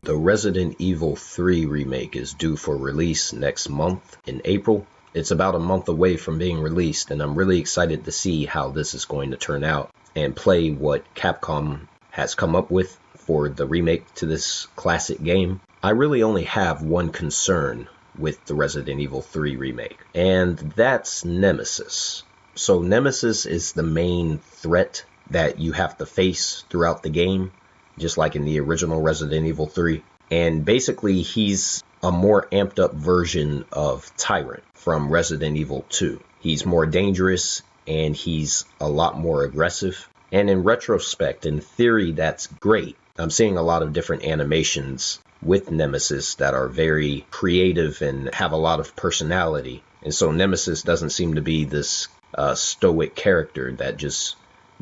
The Resident Evil 3 remake is due for release next month in April. It's about a month away from being released, and I'm really excited to see how this is going to turn out and play what Capcom has come up with for the remake to this classic game. I really only have one concern with the Resident Evil 3 remake, and that's Nemesis. So Nemesis is the main threat that you have to face throughout the game, just like in the original Resident Evil 3. And basically, he's a more amped up version of Tyrant from Resident Evil 2. He's more dangerous and he's a lot more aggressive. And in retrospect, in theory, that's great. I'm seeing a lot of different animations with Nemesis that are very creative and have a lot of personality. And so Nemesis doesn't seem to be this stoic character that just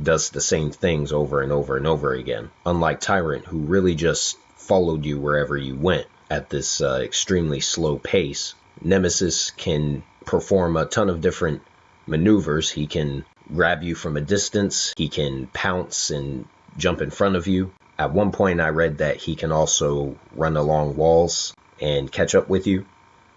does the same things over and over and over again. Unlike Tyrant, who really just followed you wherever you went at this extremely slow pace, Nemesis can perform a ton of different maneuvers. He can grab you from a distance, he can pounce and jump in front of you. At one point I read that he can also run along walls and catch up with you.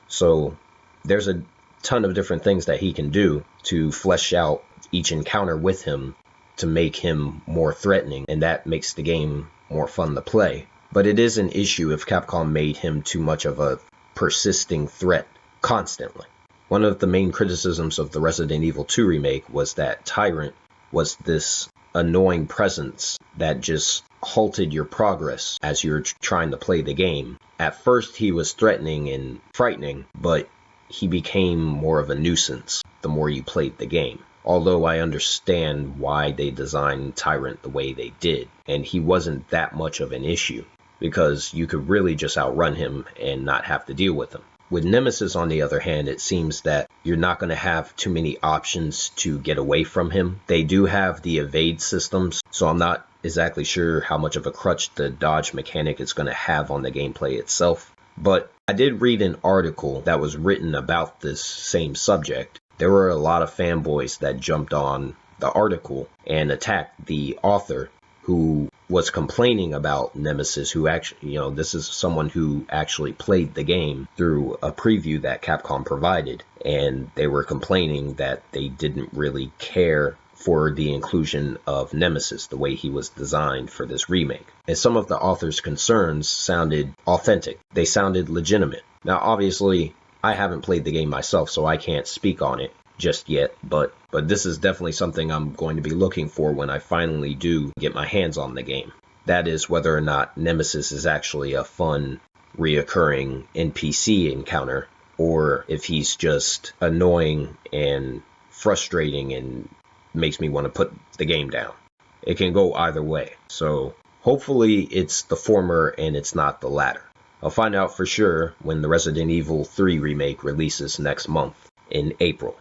So there's a ton of different things that he can do to flesh out each encounter with him to make him more threatening, and that makes the game more fun to play. But it is an issue if Capcom made him too much of a persisting threat constantly. One of the main criticisms of the Resident Evil 2 remake was that Tyrant was this annoying presence that just halted your progress as you're trying to play the game. At first he was threatening and frightening, but he became more of a nuisance the more you played the game. Although I understand why they designed Tyrant the way they did, and he wasn't that much of an issue, because you could really just outrun him and not have to deal with him. With Nemesis, on the other hand, it seems that you're not going to have too many options to get away from him. They do have the evade systems, so I'm not exactly sure how much of a crutch the dodge mechanic is going to have on the gameplay itself. But I did read an article that was written about this same subject. There were a lot of fanboys that jumped on the article and attacked the author, who was complaining about Nemesis, who actually, this is someone who actually played the game through a preview that Capcom provided, and they were complaining that they didn't really care for the inclusion of Nemesis the way he was designed for this remake. And some of the author's concerns sounded authentic. They sounded legitimate. Now, obviously, I haven't played the game myself, so I can't speak on it just yet, but this is definitely something I'm going to be looking for when I finally do get my hands on the game. That is whether or not Nemesis is actually a fun, reoccurring NPC encounter, or if he's just annoying and frustrating and makes me want to put the game down. It can go either way, so hopefully it's the former and it's not the latter. I'll find out for sure when the Resident Evil 3 remake releases next month in April.